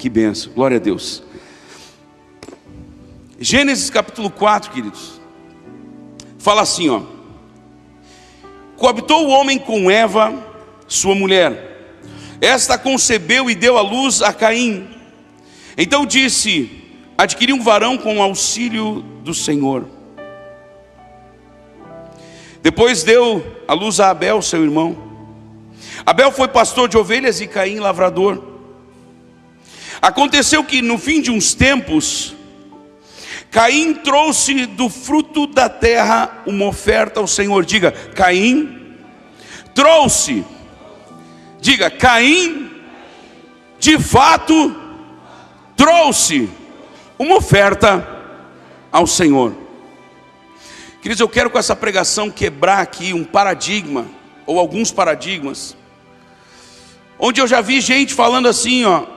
Que benção, glória a Deus. Gênesis capítulo 4, queridos, fala assim, ó: coabitou o homem com Eva, sua mulher. Esta concebeu e deu à luz a Caim. Então disse: adquiri um varão com o auxílio do Senhor. Depois deu à luz a Abel, seu irmão. Abel foi pastor de ovelhas e Caim lavrador. Aconteceu que no fim de uns tempos, Caim trouxe do fruto da terra uma oferta ao Senhor. Diga, Caim trouxe. Diga, Caim de fato trouxe uma oferta ao Senhor. Queridos, eu quero com essa pregação quebrar aqui um paradigma, ou alguns paradigmas, onde eu já vi gente falando assim, ó: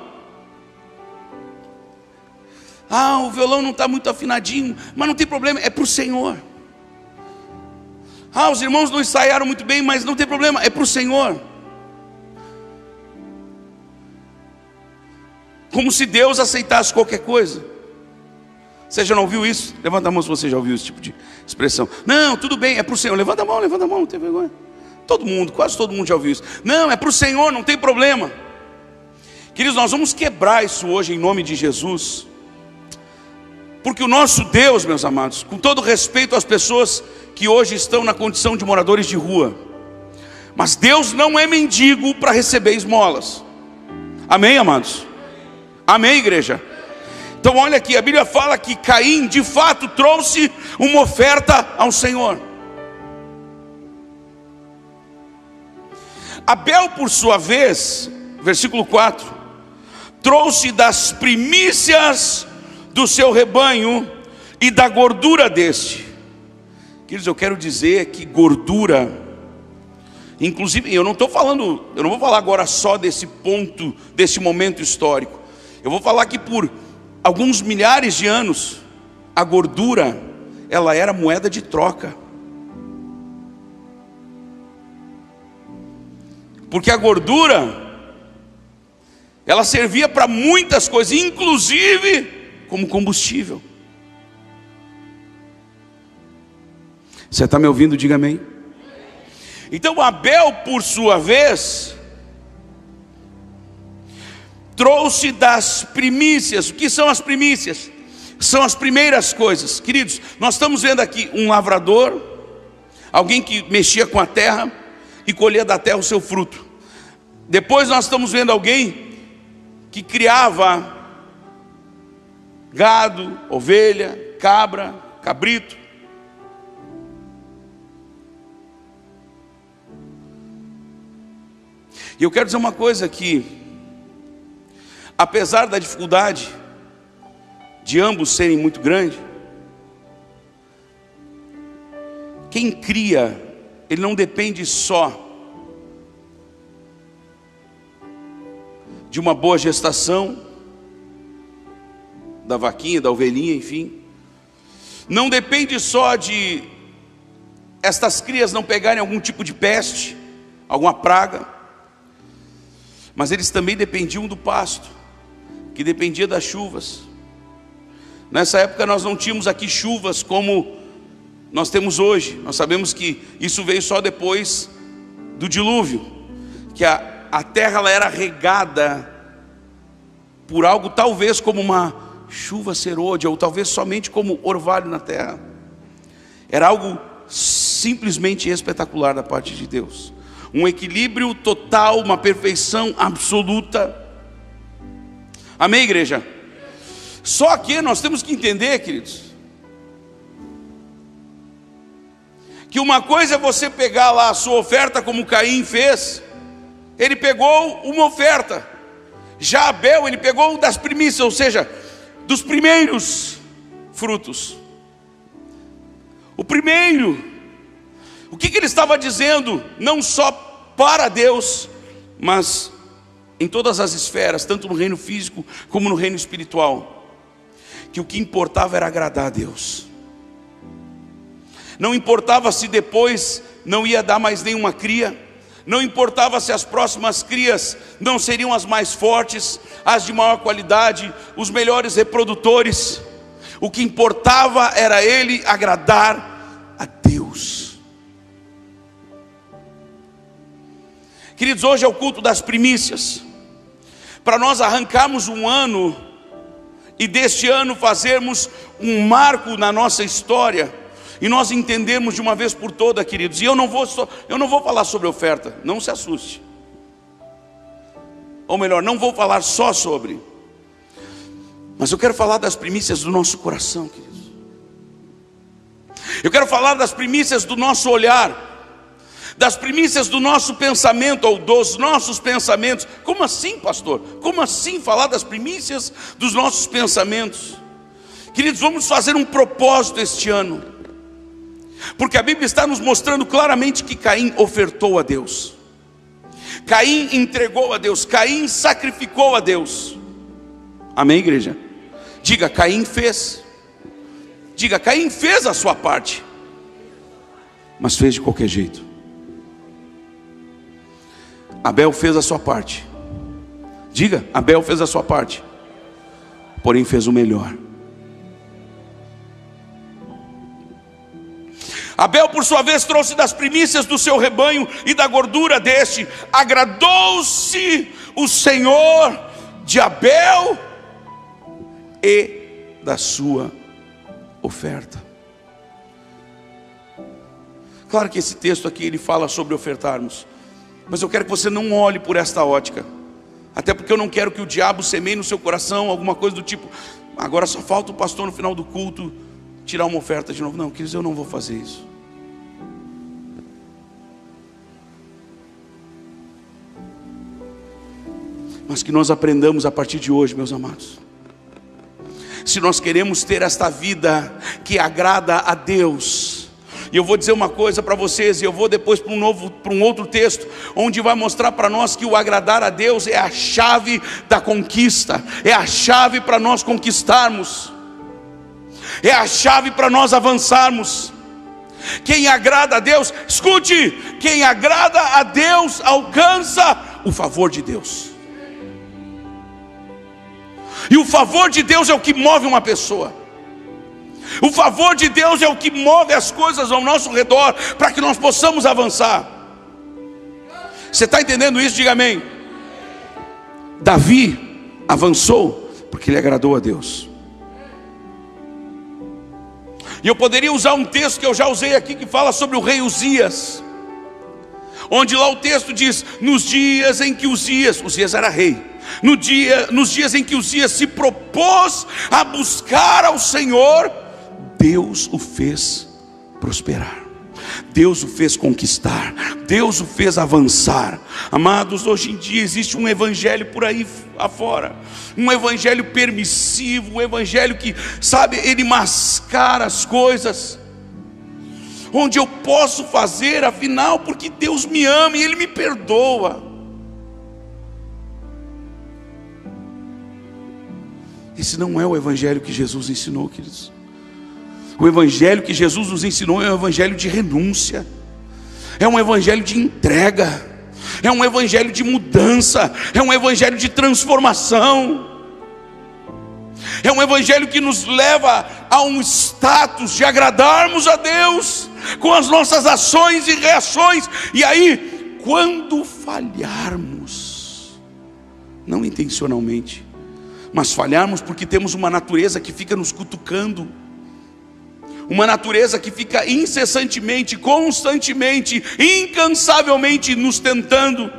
ah, o violão não está muito afinadinho, mas não tem problema, é para o Senhor. Ah, os irmãos não ensaiaram muito bem, mas não tem problema, é para o Senhor. Como se Deus aceitasse qualquer coisa. Você já não ouviu isso? Levanta a mão se você já ouviu esse tipo de expressão. Não, tudo bem, é para o Senhor. Levanta a mão, não tem vergonha. Todo mundo, quase todo mundo já ouviu isso. Não, é para o Senhor, não tem problema. Queridos, nós vamos quebrar isso hoje em nome de Jesus. Porque o nosso Deus, meus amados, com todo respeito às pessoas que hoje estão na condição de moradores de rua, mas Deus não é mendigo para receber esmolas. Amém, amados? Amém, igreja? Então olha aqui, a Bíblia fala que Caim de fato trouxe uma oferta ao Senhor. Abel, por sua vez, versículo 4, trouxe das primícias do seu rebanho e da gordura deste. Queridos, eu quero dizer que gordura, inclusive, eu não vou falar agora só desse ponto, desse momento histórico. Eu vou falar que por alguns milhares de anos, a gordura, ela era moeda de troca. Porque a gordura, ela servia para muitas coisas, inclusive como combustível. Você está me ouvindo? Diga amém. Então Abel, por sua vez, trouxe das primícias. O que são as primícias? São as primeiras coisas. Queridos, nós estamos vendo aqui um lavrador, alguém que mexia com a terra e colhia da terra o seu fruto. Depois nós estamos vendo alguém que criava gado, ovelha, cabra, cabrito. E eu quero dizer uma coisa aqui: apesar da dificuldade de ambos serem muito grande, quem cria, ele não depende só de uma boa gestação, da vaquinha, da ovelhinha, enfim. Não depende só de estas crias não pegarem algum tipo de peste, alguma praga, mas eles também dependiam do pasto, que dependia das chuvas. Nessa época nós não tínhamos aqui chuvas como nós temos hoje. Nós sabemos que isso veio só depois do dilúvio, que a terra ela era regada por algo talvez como uma chuva serôdia, ou talvez somente como orvalho na terra. Era algo simplesmente espetacular da parte de Deus. Um equilíbrio total, uma perfeição absoluta. Amém, igreja? Só que nós temos que entender, queridos, que uma coisa é você pegar lá a sua oferta, como Caim fez. Ele pegou uma oferta. Já Abel, ele pegou das primícias, ou seja, dos primeiros frutos. O primeiro. O que ele estava dizendo? Não só para Deus, mas em todas as esferas, tanto no reino físico como no reino espiritual, que o que importava era agradar a Deus. Não importava se depois não ia dar mais nenhuma cria, Não importava se as próximas crias não seriam as mais fortes, as de maior qualidade, os melhores reprodutores. O que importava era ele agradar a Deus. Queridos, hoje é o culto das primícias. Para nós arrancarmos um ano e deste ano fazermos um marco na nossa história, e nós entendermos de uma vez por toda, queridos. E eu não vou falar sobre oferta, não se assuste. Ou melhor, não vou falar só sobre, mas eu quero falar das primícias do nosso coração, queridos. Eu quero falar das primícias do nosso olhar, das primícias do nosso pensamento, ou dos nossos pensamentos. Como assim, pastor? Como assim falar das primícias dos nossos pensamentos? Queridos, vamos fazer um propósito este ano, porque a Bíblia está nos mostrando claramente que Caim ofertou a Deus, Caim entregou a Deus, Caim sacrificou a Deus. Amém, igreja? Diga, Caim fez. Diga, Caim fez a sua parte, mas fez de qualquer jeito. Abel fez a sua parte. Diga, Abel fez a sua parte, porém fez o melhor. Abel, por sua vez, trouxe das primícias do seu rebanho e da gordura deste. Agradou-se o Senhor de Abel e da sua oferta. Claro que esse texto aqui ele fala sobre ofertarmos, mas eu quero que você não olhe por esta ótica, até porque eu não quero que o diabo semeie no seu coração alguma coisa do tipo: agora só falta o pastor no final do culto tirar uma oferta de novo. Não, queridos, eu não vou fazer isso. Mas que nós aprendamos a partir de hoje, meus amados, se nós queremos ter esta vida que agrada a Deus. E eu vou dizer uma coisa para vocês, e eu vou depois para um outro texto, onde vai mostrar para nós que o agradar a Deus é a chave da conquista, é a chave para nós conquistarmos, é a chave para nós avançarmos. Quem agrada a Deus, escute, quem agrada a Deus alcança o favor de Deus. E o favor de Deus é o que move uma pessoa. O favor de Deus é o que move as coisas ao nosso redor, para que nós possamos avançar. Você está entendendo isso? Diga amém. Davi avançou porque ele agradou a Deus. E eu poderia usar um texto que eu já usei aqui, que fala sobre o rei Uzias, onde lá o texto diz: nos dias em que Uzias era rei, nos dias em que Uzias se propôs a buscar ao Senhor, Deus o fez prosperar, Deus o fez conquistar, Deus o fez avançar. Amados, hoje em dia existe um evangelho por aí afora, um evangelho permissivo, um evangelho que, sabe, ele mascara as coisas, onde eu posso fazer, afinal, porque Deus me ama e Ele me perdoa. Esse não é o evangelho que Jesus ensinou, queridos. O evangelho que Jesus nos ensinou é um evangelho de renúncia, é um evangelho de entrega, é um evangelho de mudança, é um evangelho de transformação, é um evangelho que nos leva a um status de agradarmos a Deus com as nossas ações e reações. E aí, quando falharmos, não intencionalmente, mas falharmos porque temos uma natureza que fica nos cutucando, uma natureza que fica incessantemente, constantemente, incansavelmente nos tentando.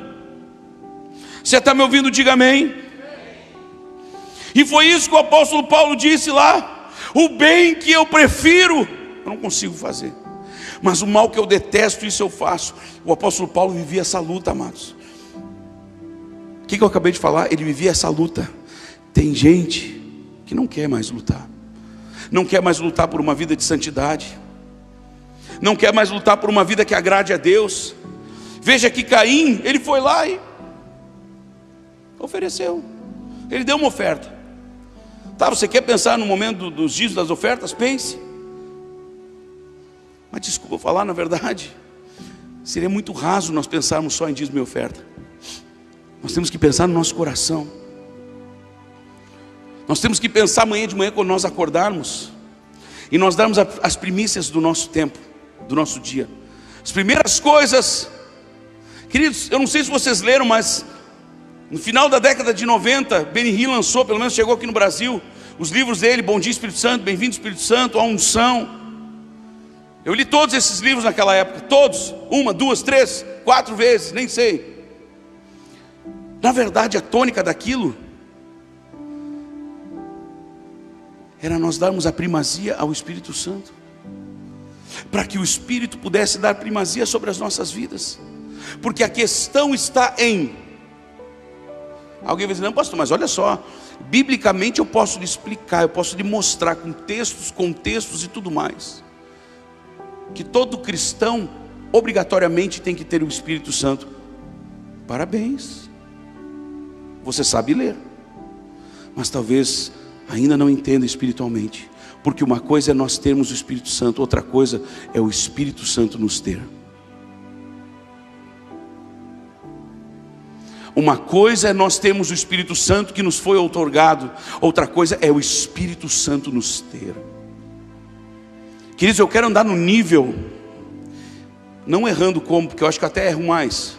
Você está me ouvindo? Diga amém. E foi isso que o apóstolo Paulo disse lá: o bem que eu prefiro, eu não consigo fazer, mas o mal que eu detesto, isso eu faço. O apóstolo Paulo vivia essa luta, amados. O que eu acabei de falar? Ele vivia essa luta. Tem gente que não quer mais lutar, não quer mais lutar por uma vida de santidade, não quer mais lutar por uma vida que agrade a Deus. Veja que Caim, ele foi lá e ofereceu, ele deu uma oferta. Tá, você quer pensar no momento dos dias das ofertas? Pense. Mas desculpa falar, na verdade, Seria muito raso nós pensarmos só em dízimo e oferta. Nós temos que pensar no nosso coração. Nós temos que pensar amanhã de manhã quando nós acordarmos e nós darmos as primícias do nosso tempo, do nosso dia. As primeiras coisas, queridos, eu não sei se vocês leram, mas no final da década de 90, Benny Hinn lançou, pelo menos chegou aqui no Brasil, os livros dele, Bom Dia Espírito Santo, Bem-vindo Espírito Santo, A Unção. Eu li todos esses livros naquela época, todos, 1, 2, 3, 4 vezes, nem sei. Na verdade, a tônica daquilo era nós darmos a primazia ao Espírito Santo, para que o Espírito pudesse dar primazia sobre as nossas vidas, porque a questão está em... Alguém vai dizer, não pastor, mas olha só, biblicamente eu posso lhe explicar, eu posso lhe mostrar com textos, contextos e tudo mais, que todo cristão obrigatoriamente tem que ter o Espírito Santo. Parabéns, você sabe ler, mas talvez ainda não entenda espiritualmente, porque uma coisa é nós termos o Espírito Santo, outra coisa é o Espírito Santo nos ter. Uma coisa é nós termos o Espírito Santo que nos foi outorgado, outra coisa é o Espírito Santo nos ter. Queridos, eu quero andar no nível, não errando como, porque eu acho que até erro mais,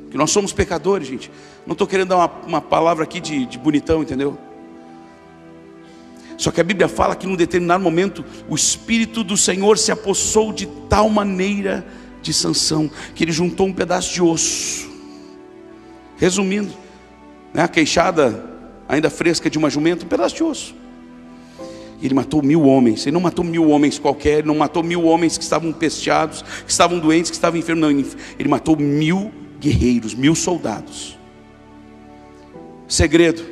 porque nós somos pecadores, gente. Não estou querendo dar uma palavra aqui de bonitão, entendeu? Só que a Bíblia fala que num determinado momento o Espírito do Senhor se apossou de tal maneira de Sansão, que ele juntou um pedaço de osso. Resumindo, né, a queixada ainda fresca de uma jumenta, um pedaço de osso. E ele matou 1000 homens. Ele não matou 1000 homens qualquer, ele não matou 1000 homens que estavam pesteados, que estavam doentes, que estavam enfermos. Não, ele matou 1000 guerreiros, 1000 soldados. Segredo.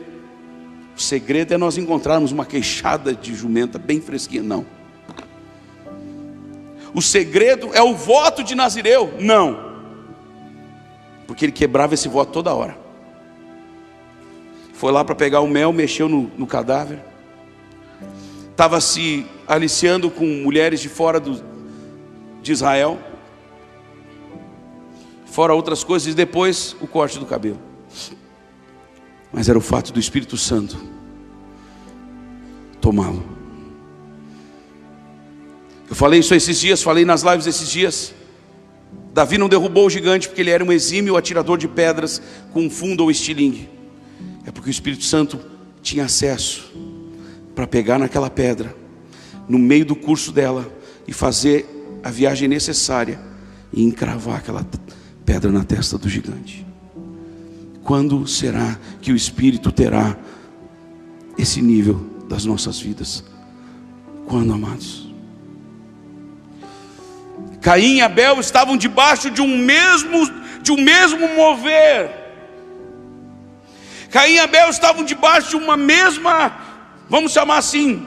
O segredo é nós encontrarmos uma queixada de jumenta bem fresquinha. Não. O segredo é o voto de Nazireu. Não. Porque ele quebrava esse voto toda hora. Foi lá para pegar o mel, mexeu no cadáver. Estava se aliciando com mulheres de fora de Israel. Fora outras coisas, e depois o corte do cabelo. Mas era o fato do Espírito Santo tomá-lo. Eu falei isso esses dias, falei nas lives esses dias. Davi não derrubou o gigante porque ele era um exímio atirador de pedras com fundo ou estilingue. É porque o Espírito Santo tinha acesso para pegar naquela pedra, no meio do curso dela, e fazer a viagem necessária e encravar aquela pedra na testa do gigante. Quando será que o Espírito terá esse nível das nossas vidas? Quando, amados? Caim e Abel estavam debaixo de um mesmo mover. Caim e Abel estavam debaixo de uma mesma, vamos chamar assim,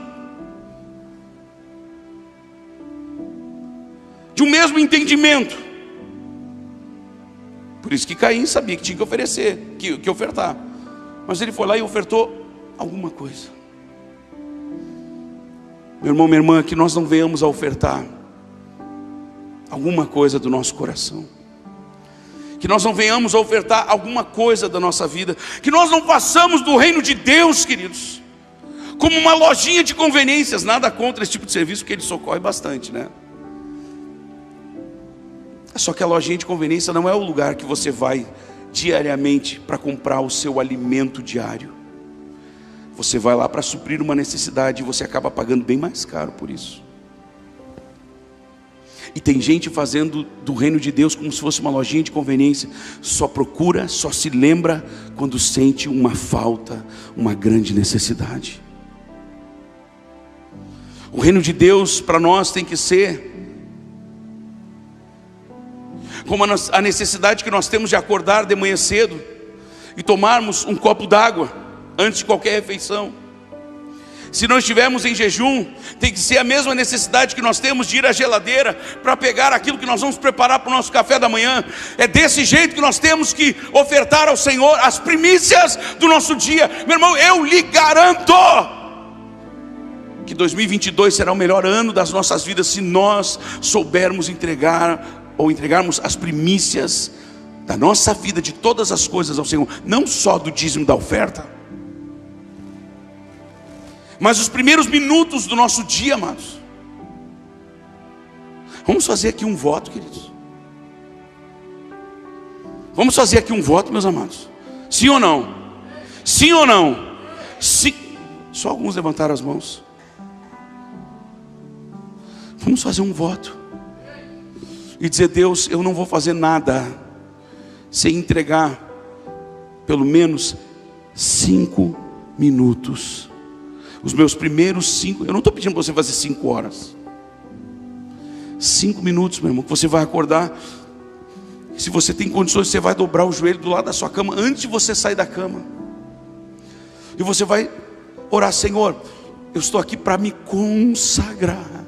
de um mesmo entendimento. Por isso que Caim sabia que tinha que oferecer, que ofertar. Mas ele foi lá e ofertou alguma coisa. Meu irmão, minha irmã, que nós não venhamos a ofertar alguma coisa do nosso coração, que nós não venhamos a ofertar alguma coisa da nossa vida, que nós não façamos do reino de Deus, queridos, como uma lojinha de conveniências. Nada contra esse tipo de serviço, porque ele socorre bastante, né? Só que a lojinha de conveniência não é o lugar que você vai diariamente para comprar o seu alimento diário. Você vai lá para suprir uma necessidade e você acaba pagando bem mais caro por isso. E tem gente fazendo do reino de Deus como se fosse uma lojinha de conveniência. Só procura, só se lembra quando sente uma falta, uma grande necessidade. O reino de Deus para nós tem que ser como a necessidade que nós temos de acordar de manhã cedo e tomarmos um copo d'água antes de qualquer refeição. Se nós estivermos em jejum, tem que ser a mesma necessidade que nós temos de ir à geladeira para pegar aquilo que nós vamos preparar para o nosso café da manhã. É desse jeito que nós temos que ofertar ao Senhor as primícias do nosso dia. Meu irmão, eu lhe garanto que 2022 será o melhor ano das nossas vidas, se nós soubermos entregar ou entregarmos as primícias da nossa vida, de todas as coisas ao Senhor, não só do dízimo da oferta, mas os primeiros minutos do nosso dia, amados. Vamos fazer aqui um voto, queridos. Vamos fazer aqui um voto, meus amados. Sim ou não? Sim ou não? Sim. Só alguns levantaram as mãos. Vamos fazer um voto e dizer: Deus, eu não vou fazer nada sem entregar pelo menos 5 minutos. Os meus primeiros 5. Eu não estou pedindo para você fazer 5 horas. 5 minutos, meu irmão, que você vai acordar. Se você tem condições, você vai dobrar o joelho do lado da sua cama antes de você sair da cama. E você vai orar: Senhor, eu estou aqui para me consagrar.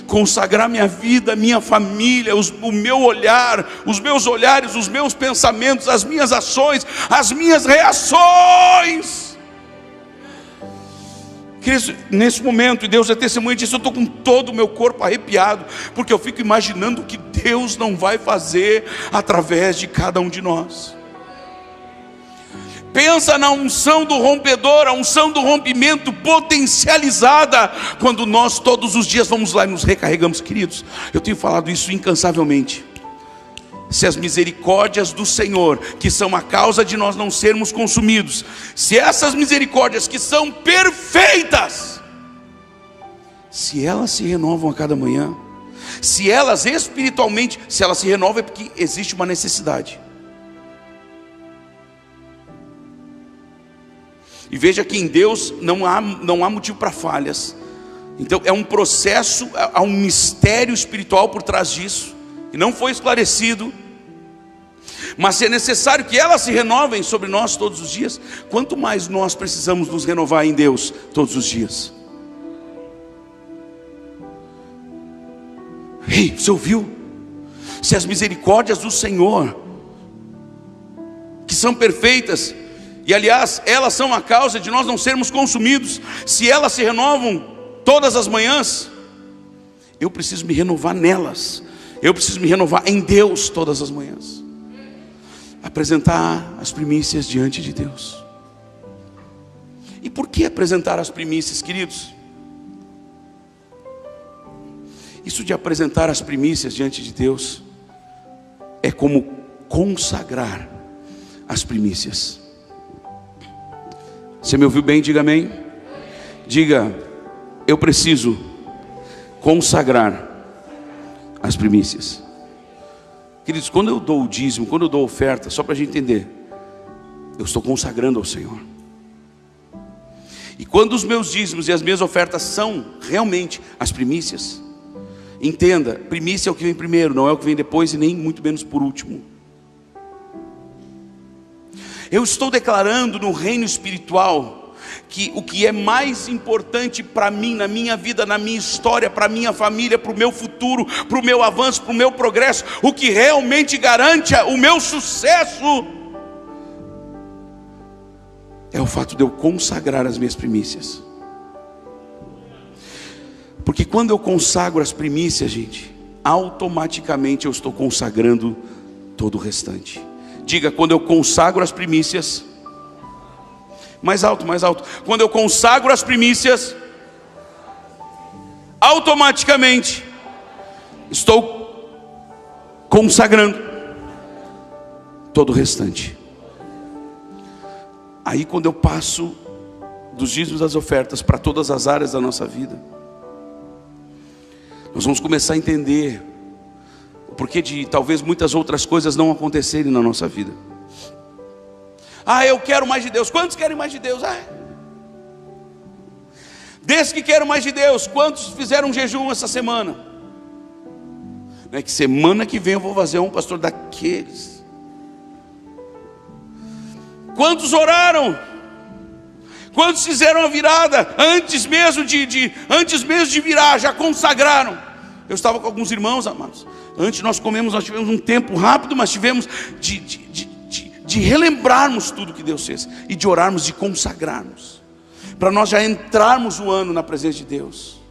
Consagrar minha vida, minha família, o meu olhar, os meus olhares, os meus pensamentos, as minhas ações, as minhas reações. Nesse momento, e Deus é testemunha disso, eu estou com todo o meu corpo arrepiado, porque eu fico imaginando o que Deus não vai fazer através de cada um de nós. Pensa na unção do rompedor, a unção do rompimento potencializada, quando nós todos os dias vamos lá e nos recarregamos. Queridos, eu tenho falado isso incansavelmente. Se as misericórdias do Senhor, que são a causa de nós não sermos consumidos, se essas misericórdias que são perfeitas, se elas se renovam a cada manhã, se elas espiritualmente, se elas se renovam, é porque existe uma necessidade. E veja que em Deus não há motivo para falhas. Então é um processo, há um mistério espiritual por trás disso, que não foi esclarecido. Mas se é necessário que elas se renovem sobre nós todos os dias, quanto mais nós precisamos nos renovar em Deus todos os dias. Ei, você ouviu? Se as misericórdias do Senhor, que são perfeitas, e aliás, elas são a causa de nós não sermos consumidos, se elas se renovam todas as manhãs, eu preciso me renovar nelas. Eu preciso me renovar em Deus todas as manhãs. Apresentar as primícias diante de Deus. E por que apresentar as primícias, queridos? Isso de apresentar as primícias diante de Deus é como consagrar as primícias. Você me ouviu bem? Diga amém. Diga: eu preciso consagrar as primícias. Queridos, quando eu dou o dízimo, quando eu dou oferta, só para a gente entender, eu estou consagrando ao Senhor. E quando os meus dízimos e as minhas ofertas são realmente as primícias, entenda, primícia é o que vem primeiro, não é o que vem depois e nem muito menos por último. Eu estou declarando no reino espiritual que o que é mais importante para mim, na minha vida, na minha história, para a minha família, para o meu futuro, para o meu avanço, para o meu progresso, o que realmente garante o meu sucesso, é o fato de eu consagrar as minhas primícias. Porque quando eu consagro as primícias, gente, automaticamente eu estou consagrando todo o restante. Diga: quando eu consagro as primícias. Mais alto, mais alto. Quando eu consagro as primícias, automaticamente estou consagrando todo o restante. Aí quando eu passo dos dízimos das ofertas para todas as áreas da nossa vida, nós vamos começar a entender o porquê de talvez muitas outras coisas não acontecerem na nossa vida. Ah, eu quero mais de Deus. Quantos querem mais de Deus? Desde que quero mais de Deus, quantos fizeram um jejum essa semana? Não é que semana que vem eu vou fazer um, pastor, daqueles. Quantos oraram? Quantos fizeram a virada antes mesmo de virar, já consagraram? Eu estava com alguns irmãos, amados. Antes nós tivemos um tempo rápido, mas tivemos de relembrarmos tudo que Deus fez, e de orarmos, de consagrarmos, para nós já entrarmos o ano na presença de Deus.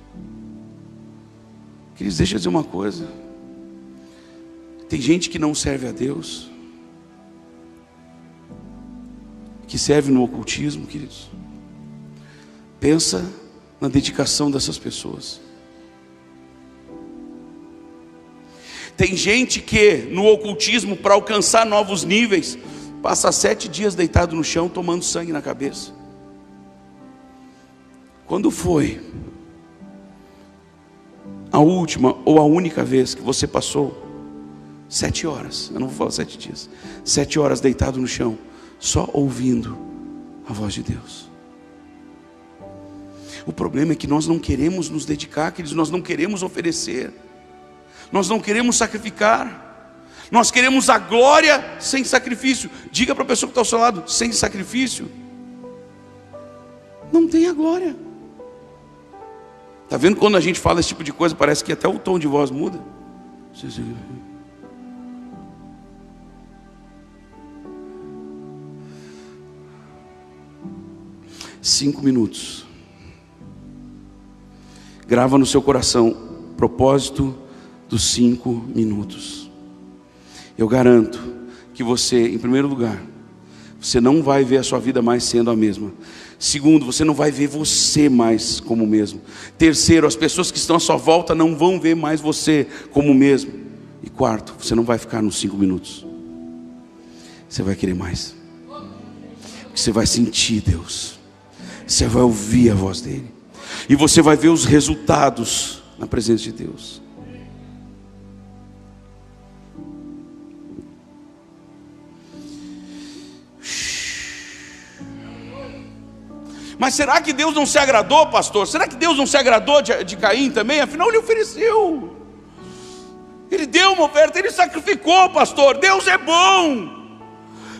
Queridos, deixa eu dizer uma coisa. Tem gente que não serve a Deus, que serve no ocultismo, queridos. Pensa na dedicação dessas pessoas. Tem gente que no ocultismo, para alcançar novos níveis, passa 7 dias deitado no chão, tomando sangue na cabeça. Quando foi a última ou a única vez que você passou 7 horas, eu não vou falar 7 dias, 7 horas deitado no chão, só ouvindo a voz de Deus? O problema é que nós não queremos nos dedicar, queridos, nós não queremos oferecer, nós não queremos sacrificar, nós queremos a glória sem sacrifício. Diga para a pessoa que está ao seu lado: sem sacrifício não tem a glória. Está vendo quando a gente fala esse tipo de coisa, parece que até o tom de voz muda? 5 minutos. Grava no seu coração propósito dos 5 minutos. Eu garanto que você, em primeiro lugar, você não vai ver a sua vida mais sendo a mesma. Segundo, você não vai ver você mais como o mesmo. Terceiro, as pessoas que estão à sua volta não vão ver mais você como o mesmo. E quarto, você não vai ficar nos 5 minutos. Você vai querer mais. Você vai sentir Deus. Você vai ouvir a voz dele. E você vai ver os resultados na presença de Deus. Mas será que Deus não se agradou, pastor? Será que Deus não se agradou de Caim também? Afinal ele ofereceu, ele deu uma oferta, ele sacrificou, pastor. Deus é bom,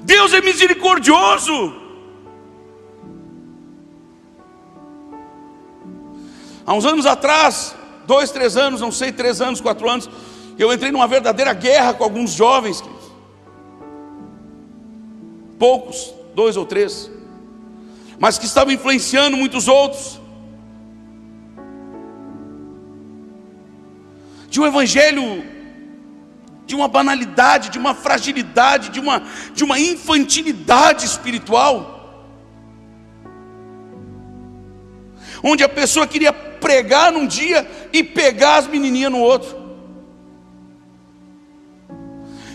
Deus é misericordioso. Há uns anos atrás, 2, 3 anos, não sei, 3 anos, 4 anos, eu entrei numa verdadeira guerra com alguns jovens, poucos, 2 ou 3, mas que estavam influenciando muitos outros, de um evangelho, de uma banalidade, de uma fragilidade, de uma infantilidade espiritual, onde a pessoa queria pregar num dia e pegar as menininhas no outro.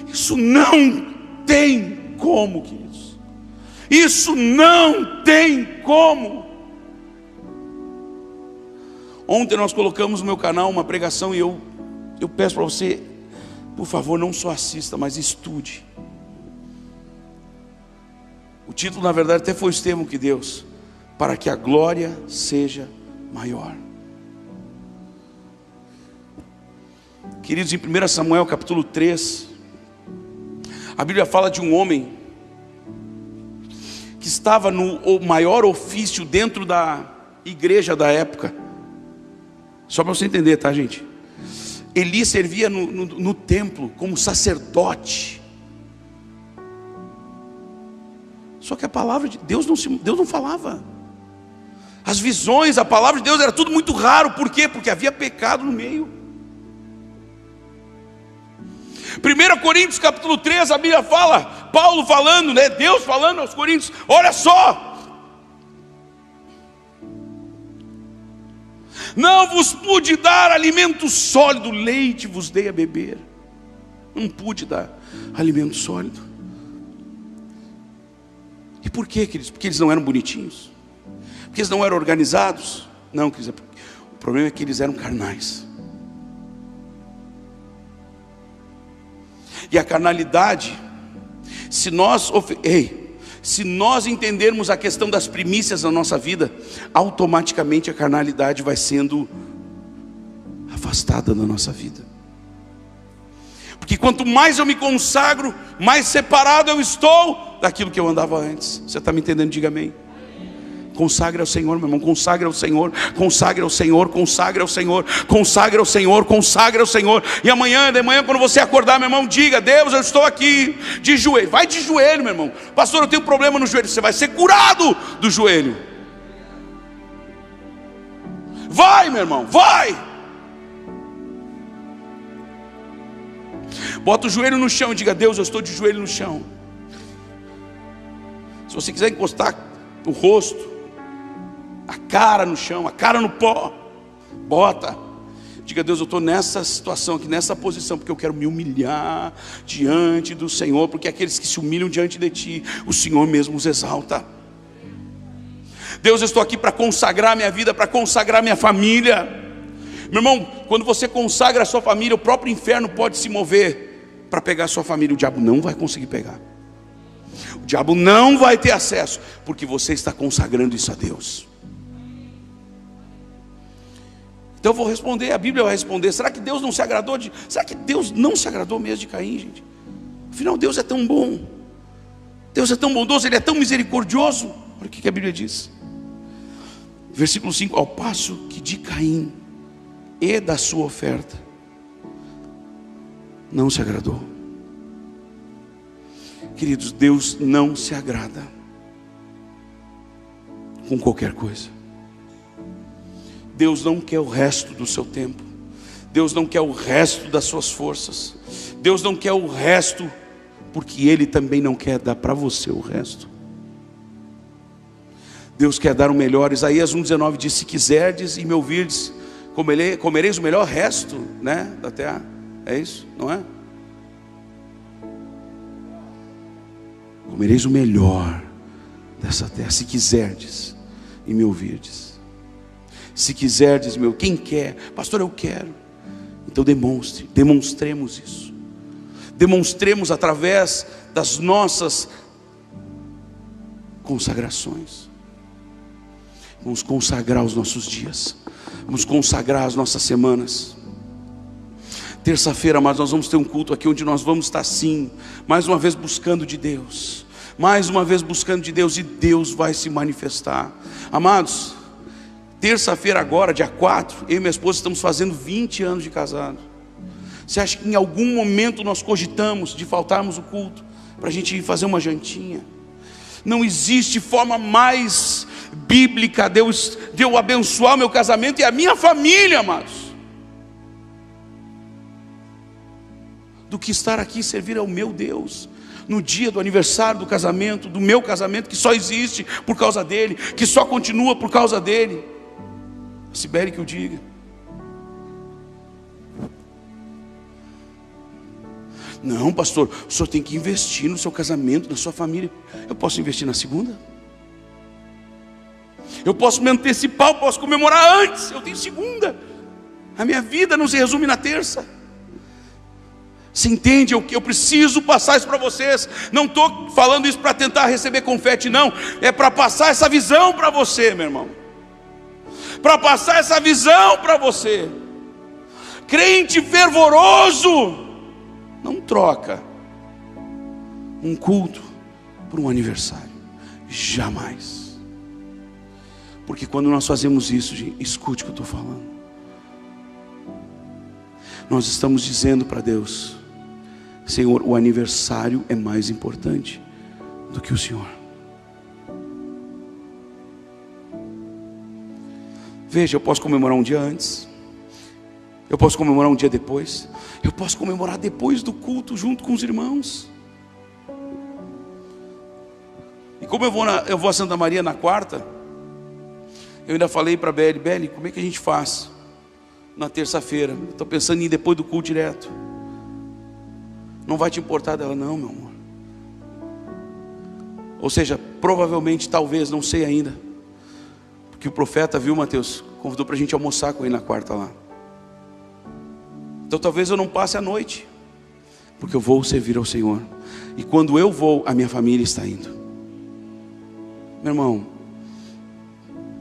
Isso não tem como, queridos. Isso não tem como. Ontem nós colocamos no meu canal uma pregação e eu peço para você, por favor, não só assista, mas estude. O título, na verdade, até foi o Estevão que deu: para que a glória seja maior. Queridos, em 1 Samuel capítulo 3, a Bíblia fala de um homem que estava no maior ofício dentro da igreja da época. Só para você entender, tá, gente? Eli servia no templo como sacerdote. Só que a palavra de Deus não falava. As visões, a palavra de Deus era tudo muito raro. Por quê? Porque havia pecado no meio. 1 Coríntios capítulo 3, a Bíblia fala, Paulo falando, né? Deus falando aos Coríntios: olha só, não vos pude dar alimento sólido, leite vos dei a beber. Não pude dar alimento sólido. E por quê, queridos? Porque eles não eram bonitinhos? Porque eles não eram organizados? Não, queridos, o problema é que eles eram carnais. E a carnalidade, se nós entendermos a questão das primícias na nossa vida, automaticamente a carnalidade vai sendo afastada da nossa vida. Porque quanto mais eu me consagro, mais separado eu estou daquilo que eu andava antes. Você está me entendendo? Diga amém. Consagre ao Senhor, meu irmão, consagre ao Senhor, consagre ao Senhor, consagre ao Senhor, consagre ao Senhor, consagre ao Senhor. E amanhã, de manhã, quando você acordar, meu irmão, diga: Deus, eu estou aqui de joelho. Vai de joelho, meu irmão. Pastor, eu tenho problema no joelho. Você vai ser curado do joelho. Vai, meu irmão, vai. Bota o joelho no chão e diga: Deus, eu estou de joelho no chão. Se você quiser encostar o rosto, a cara no chão, a cara no pó, bota. Diga: Deus, eu estou nessa situação aqui, nessa posição, porque eu quero me humilhar diante do Senhor, porque aqueles que se humilham diante de Ti, o Senhor mesmo os exalta. Deus, eu estou aqui para consagrar minha vida, para consagrar minha família. Meu irmão, quando você consagra a sua família, o próprio inferno pode se mover para pegar a sua família. O diabo não vai conseguir pegar. O diabo não vai ter acesso, porque você está consagrando isso a Deus. Então eu vou responder, a Bíblia vai responder. Será que Deus não se agradou Será que Deus não se agradou mesmo de Caim, gente? Afinal, Deus é tão bom. Deus é tão bondoso, Ele é tão misericordioso. Olha o que a Bíblia diz. Versículo 5: ao passo que de Caim e da sua oferta não se agradou. Queridos, Deus não se agrada com qualquer coisa. Deus não quer o resto do seu tempo. Deus não quer o resto das suas forças. Deus não quer o resto, porque Ele também não quer dar para você o resto. Deus quer dar o melhor. Isaías 1,19 diz: se quiserdes e me ouvirdes, comereis o melhor resto, né, da terra. É isso, não é? Comereis o melhor dessa terra, se quiserdes e me ouvirdes. Se quiserdes, quem quer? Pastor, eu quero. Então demonstremos isso. Demonstremos através das nossas consagrações. Vamos consagrar os nossos dias. Vamos consagrar as nossas semanas. Terça-feira, amados, nós vamos ter um culto aqui onde nós vamos estar sim, mais uma vez buscando de Deus. Mais uma vez buscando de Deus, e Deus vai se manifestar. Amados, terça-feira agora, dia 4, eu e minha esposa estamos fazendo 20 anos de casado. Você acha que em algum momento nós cogitamos de faltarmos o culto para a gente ir fazer uma jantinha? Não existe forma mais bíblica de eu abençoar o meu casamento e a minha família, amados, do que estar aqui e servir ao meu Deus no dia do aniversário do casamento, do meu casamento, que só existe por causa dele, que só continua por causa dele. A Sibeli que o diga. Não, pastor, o senhor tem que investir no seu casamento, na sua família. Eu posso investir na segunda? Eu posso me antecipar, eu posso comemorar antes. Eu tenho segunda. A minha vida não se resume na terça. Você entende? Eu preciso passar isso para vocês. Não estou falando isso para tentar receber confete, não. É para passar essa visão para você, meu irmão. Para passar essa visão para você. Crente fervoroso não troca um culto por um aniversário. Jamais. Porque quando nós fazemos isso, gente, escute o que eu estou falando. Nós estamos dizendo para Deus: Senhor, o aniversário é mais importante do que o Senhor. Veja, eu posso comemorar um dia antes, eu posso comemorar um dia depois, eu posso comemorar depois do culto junto com os irmãos. E como eu vou a Santa Maria na quarta, eu ainda falei para a Beli, como é que a gente faz na terça-feira? Estou pensando em ir depois do culto direto. Não vai te importar dela? Não, meu amor. Ou seja, provavelmente, talvez, não sei ainda, porque o profeta, viu, Mateus, convidou para a gente almoçar com ele na quarta lá. Então talvez eu não passe a noite, porque eu vou servir ao Senhor. E quando eu vou, a minha família está indo. Meu irmão,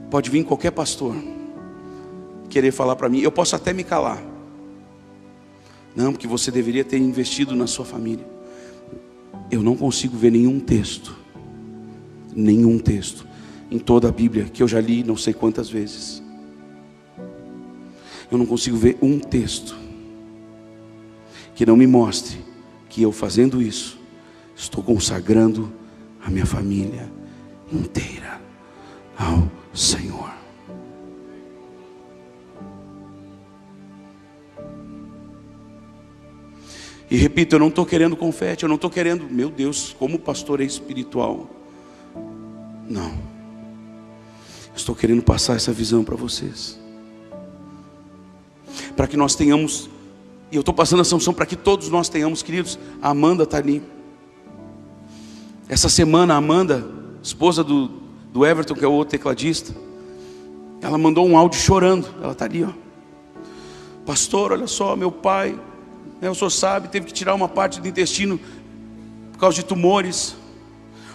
pode vir qualquer pastor querer falar para mim, eu posso até me calar. Não, porque você deveria ter investido na sua família. Eu não consigo ver nenhum texto em toda a Bíblia, que eu já li não sei quantas vezes. Eu não consigo ver um texto que não me mostre que eu fazendo isso, estou consagrando a minha família inteira ao Senhor. E repito, eu não estou querendo confete, eu não estou querendo, meu Deus, como o pastor é espiritual. Não. Estou querendo passar essa visão para vocês. Para que nós tenhamos, e eu estou passando essa unção para que todos nós tenhamos, queridos. A Amanda está ali. Essa semana a Amanda, esposa do Everton, que é o outro tecladista, ela mandou um áudio chorando. Ela está ali, ó. Pastor, olha só, meu pai, o senhor sabe, teve que tirar uma parte do intestino por causa de tumores.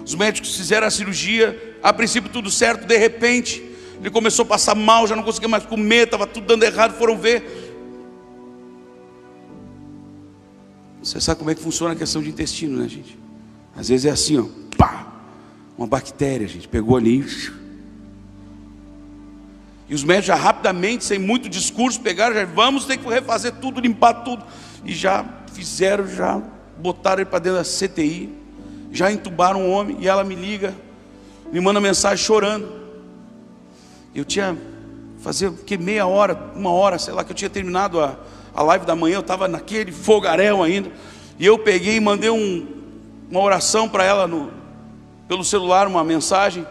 Os médicos fizeram a cirurgia, a princípio tudo certo, de repente ele começou a passar mal, já não conseguia mais comer, estava tudo dando errado, foram ver. Você sabe como é que funciona a questão de intestino, né, gente? Às vezes é assim, ó, pá, uma bactéria, gente, pegou ali. E os médicos já rapidamente, sem muito discurso, pegaram, já vamos ter que refazer tudo, limpar tudo. E já fizeram, já botaram ele para dentro da CTI, já entubaram o homem. E ela me liga, me manda mensagem chorando. Eu tinha, fazia que meia hora, uma hora, sei lá, que eu tinha terminado a live da manhã. Eu estava naquele fogaréu ainda. E eu peguei e mandei uma oração para ela pelo celular, uma mensagem.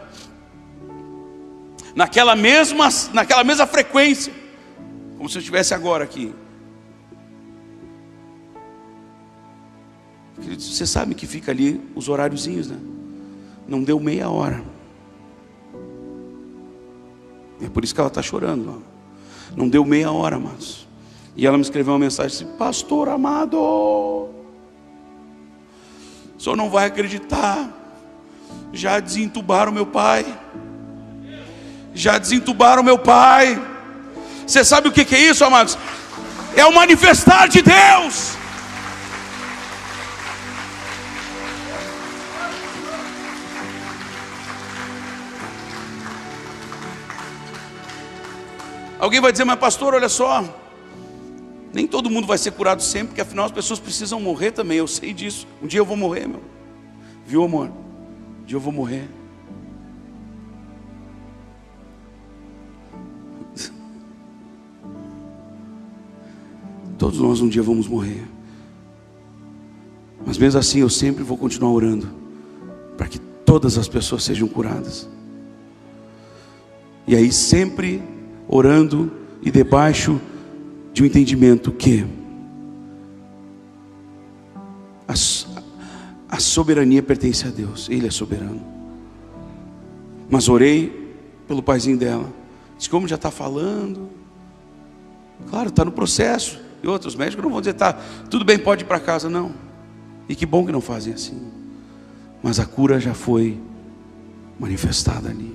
Naquela mesma frequência, como se eu estivesse agora aqui. Queridos, você sabe que fica ali os horáriozinhos, né? Não deu meia hora. É por isso que ela está chorando, ó. Não deu meia hora, amados. E ela me escreveu uma mensagem assim: pastor amado, o senhor não vai acreditar, já desentubaram meu pai. Já desentubaram meu pai. Você sabe o que é isso, amados? É o manifestar de Deus. Alguém vai dizer, mas pastor, olha só, nem todo mundo vai ser curado sempre, porque afinal as pessoas precisam morrer também. Eu sei disso. Um dia eu vou morrer, meu. Viu, amor? Um dia eu vou morrer. Todos nós um dia vamos morrer. Mas mesmo assim eu sempre vou continuar orando para que todas as pessoas sejam curadas. E aí sempre orando e debaixo de um entendimento que a soberania pertence a Deus. Ele é soberano. Mas orei pelo paizinho dela. Disse, como já está falando, claro, está no processo. E outros médicos não vão dizer, tá, tudo bem, pode ir para casa, não. E que bom que não fazem assim. Mas a cura já foi manifestada ali.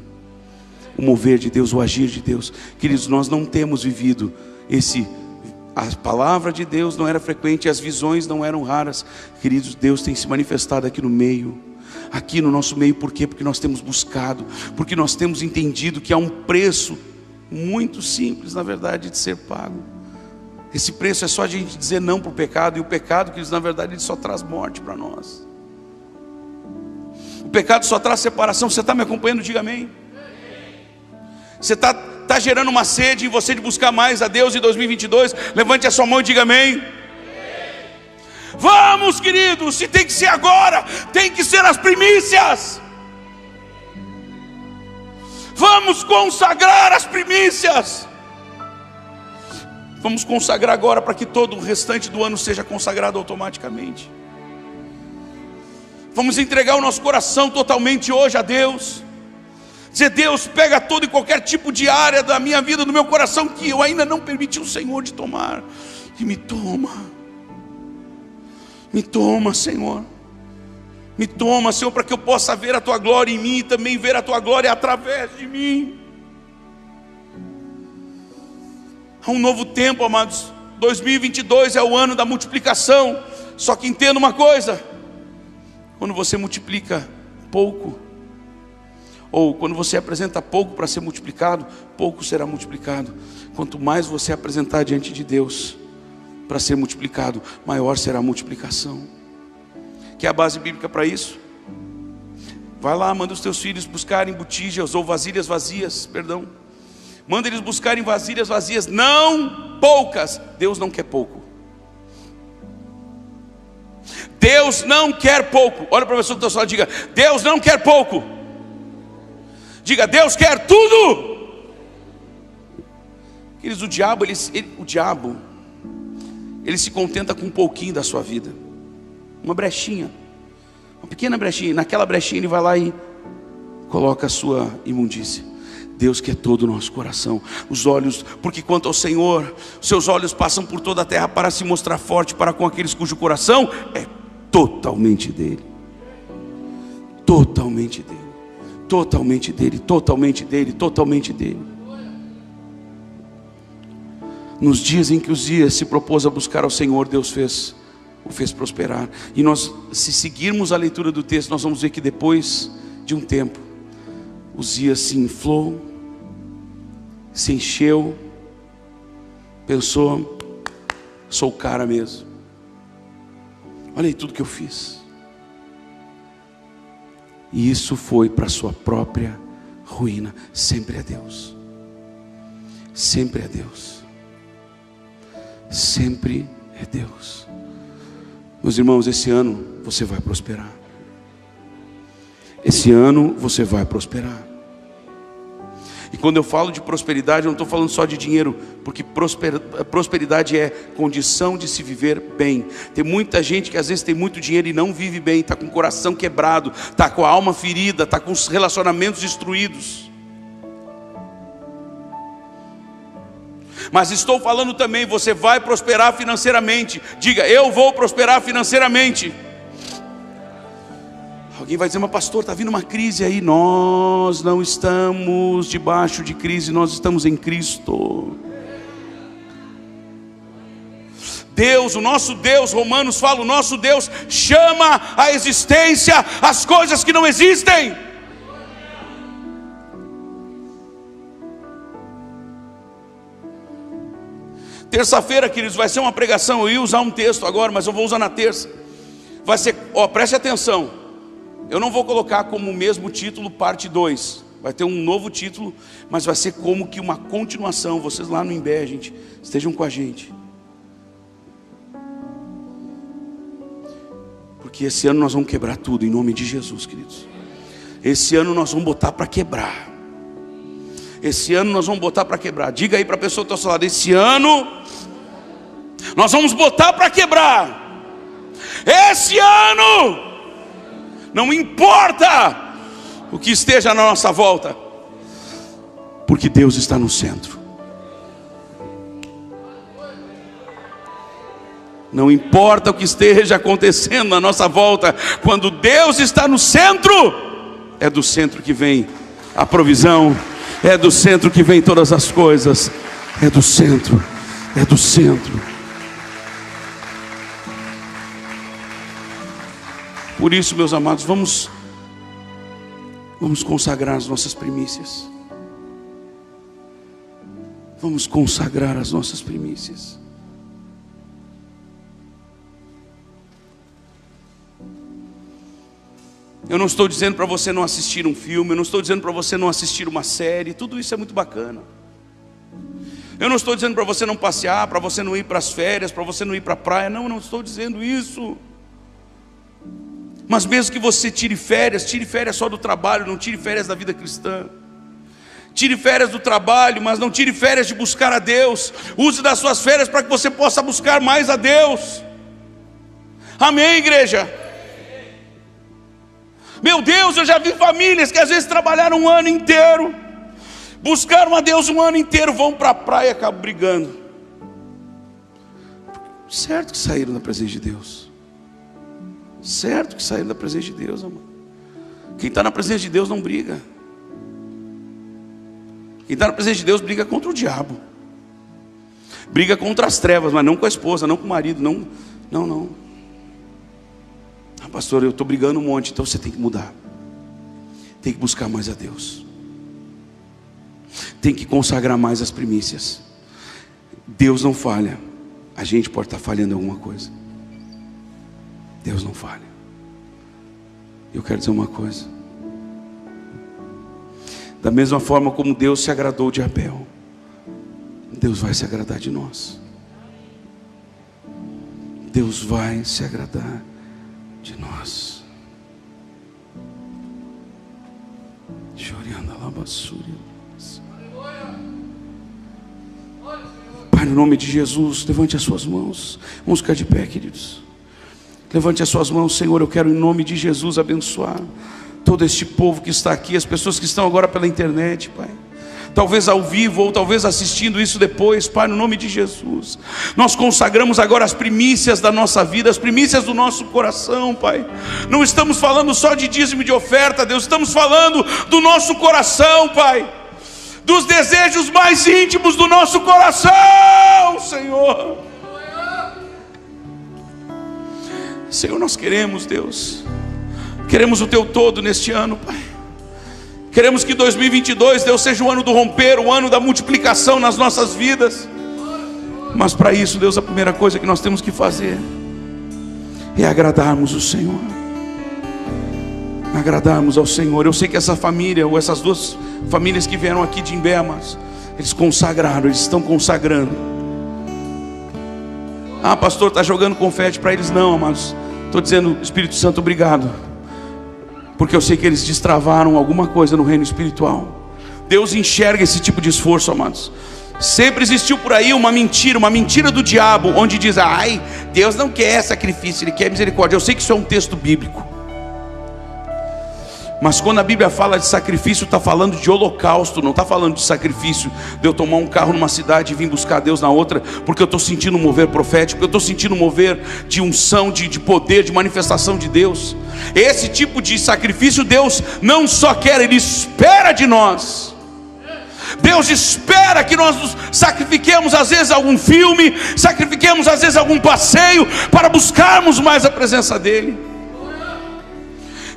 O mover de Deus, o agir de Deus. Queridos, nós não temos vivido a palavra de Deus não era frequente, as visões não eram raras. Queridos, Deus tem se manifestado aqui no meio. Aqui no nosso meio, por quê? Porque nós temos buscado, porque nós temos entendido que há um preço muito simples, na verdade, de ser pago. Esse preço é só a gente dizer não para o pecado. E o pecado, que na verdade, ele só traz morte para nós. O pecado só traz separação. Você está me acompanhando? Diga amém. Você está gerando uma sede em você de buscar mais a Deus em 2022? Levante a sua mão e diga amém. Vamos, queridos, se tem que ser agora, tem que ser as primícias. Vamos consagrar as primícias. Vamos consagrar agora para que todo o restante do ano seja consagrado automaticamente. Vamos entregar o nosso coração totalmente hoje a Deus. Dizer, Deus, pega todo e qualquer tipo de área da minha vida, do meu coração, que eu ainda não permiti o Senhor de tomar. E me toma. Me toma, Senhor. Me toma, Senhor, para que eu possa ver a Tua glória em mim e também ver a Tua glória através de mim. Há um novo tempo, amados. 2022 é o ano da multiplicação. Só que entenda uma coisa: quando você multiplica pouco, ou quando você apresenta pouco para ser multiplicado, pouco será multiplicado. Quanto mais você apresentar diante de Deus para ser multiplicado, maior será a multiplicação. Que é a base bíblica para isso? Vai lá, manda os teus filhos buscarem botijas ou vasilhas vazias, manda eles buscarem vasilhas vazias, não poucas. Deus não quer pouco. Deus não quer pouco. Olha para a pessoa que está falando, diga: Deus não quer pouco. Diga: Deus quer tudo. Queridos, o diabo ele se contenta com um pouquinho da sua vida, uma brechinha, uma pequena brechinha. Naquela brechinha ele vai lá e coloca a sua imundícia. Deus quer todo o nosso coração, os olhos, porque quanto ao Senhor, seus olhos passam por toda a terra para se mostrar forte para com aqueles cujo coração é totalmente dele. Totalmente dele, totalmente dele, totalmente dele, totalmente dele. Nos dias em que Uzias se propôs a buscar ao Senhor, Deus o fez prosperar. E nós, se seguirmos a leitura do texto, nós vamos ver que depois de um tempo, Uzias se inflou, se encheu, pensou: sou o cara mesmo, olha aí tudo que eu fiz. E isso foi para a sua própria ruína. Sempre é Deus, sempre é Deus, sempre é Deus. Meus irmãos, esse ano você vai prosperar. Esse ano você vai prosperar. E quando eu falo de prosperidade, eu não estou falando só de dinheiro, porque prosperidade é condição de se viver bem. Tem muita gente que às vezes tem muito dinheiro e não vive bem, está com o coração quebrado, está com a alma ferida, está com os relacionamentos destruídos. Mas estou falando também, você vai prosperar financeiramente. Diga: eu vou prosperar financeiramente. Alguém vai dizer: mas pastor, está vindo uma crise aí. Nós não estamos debaixo de crise, nós estamos em Cristo. Deus, o nosso Deus, Romanos fala, o nosso Deus chama à existência as coisas que não existem. Terça-feira, queridos, vai ser uma pregação. Eu ia usar um texto agora, mas eu vou usar na terça. Vai ser, preste atenção. Eu não vou colocar como o mesmo título parte 2. Vai ter um novo título, mas vai ser como que uma continuação. Vocês lá no Imbé, gente, estejam com a gente. Porque esse ano nós vamos quebrar tudo, em nome de Jesus, queridos. Esse ano nós vamos botar para quebrar. Esse ano nós vamos botar para quebrar. Diga aí para a pessoa que está ao seu lado: esse ano nós vamos botar para quebrar. Esse ano, não importa o que esteja na nossa volta, porque Deus está no centro. Não importa o que esteja acontecendo na nossa volta, quando Deus está no centro, é do centro que vem a provisão, é do centro que vem todas as coisas, é do centro, é do centro. Por isso, meus amados, vamos consagrar as nossas primícias. Vamos consagrar as nossas primícias. Eu não estou dizendo para você não assistir um filme, eu não estou dizendo para você não assistir uma série, tudo isso é muito bacana. Eu não estou dizendo para você não passear, para você não ir para as férias, para você não ir para a praia, não estou dizendo isso. Mas mesmo que você tire férias só do trabalho, não tire férias da vida cristã. Tire férias do trabalho, mas não tire férias de buscar a Deus. Use das suas férias para que você possa buscar mais a Deus. Amém, igreja? Meu Deus, eu já vi famílias que às vezes trabalharam um ano inteiro, buscaram a Deus um ano inteiro, vão para a praia e acabam brigando. Certo que saíram da presença de Deus. Certo que saíram da presença de Deus, amor. Quem está na presença de Deus não briga. Quem está na presença de Deus briga contra o diabo. Briga contra as trevas, mas não com a esposa, não com o marido, não. Ah, pastor, eu estou brigando um monte, então você tem que mudar. Tem que buscar mais a Deus. Tem que consagrar mais as primícias. Deus não falha. A gente pode estar falhando em alguma coisa. Deus não falha. Eu quero dizer uma coisa. Da mesma forma como Deus se agradou de Abel, Deus vai se agradar de nós. Deus vai se agradar de nós. Chorando a labassúria. Pai, no nome de Jesus, levante as suas mãos. Vamos ficar de pé, queridos. Levante as suas mãos, Senhor. Eu quero, em nome de Jesus, abençoar todo este povo que está aqui, as pessoas que estão agora pela internet, Pai. Talvez ao vivo, ou talvez assistindo isso depois, Pai, no nome de Jesus. Nós consagramos agora as primícias da nossa vida, as primícias do nosso coração, Pai. Não estamos falando só de dízimo e de oferta, Deus. Estamos falando do nosso coração, Pai. Dos desejos mais íntimos do nosso coração, Senhor. Senhor, nós queremos, Deus. Queremos o Teu todo neste ano, Pai. Queremos que 2022, Deus, seja o ano do romper, o ano da multiplicação nas nossas vidas. Mas para isso, Deus, a primeira coisa que nós temos que fazer é agradarmos o Senhor. Agradarmos ao Senhor. Eu sei que essa família, ou essas duas famílias que vieram aqui de Imbemas, eles consagraram, eles estão consagrando. Ah, pastor, está jogando confete para eles? Não, amados. Estou dizendo, Espírito Santo, obrigado. Porque eu sei que eles destravaram alguma coisa no reino espiritual. Deus enxerga esse tipo de esforço, amados. Sempre existiu por aí uma mentira do diabo, onde diz: ai, Deus não quer sacrifício, Ele quer misericórdia. Eu sei que isso é um texto bíblico, mas quando a Bíblia fala de sacrifício, está falando de holocausto, não está falando de sacrifício de eu tomar um carro numa cidade e vir buscar Deus na outra, porque eu estou sentindo um mover profético, eu estou sentindo um mover de unção, de poder, de manifestação de Deus. Esse tipo de sacrifício Deus não só quer, Ele espera de nós. Deus espera que nós nos sacrifiquemos às vezes algum filme, sacrifiquemos às vezes algum passeio, para buscarmos mais a presença dEle.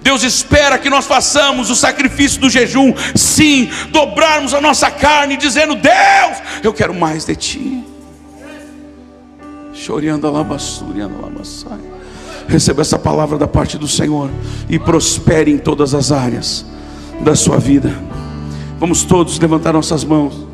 Deus espera que nós façamos o sacrifício do jejum, sim, dobrarmos a nossa carne, dizendo: Deus, eu quero mais de Ti. Chorando a labassúria, receba essa palavra da parte do Senhor e prospere em todas as áreas da sua vida. Vamos todos levantar nossas mãos.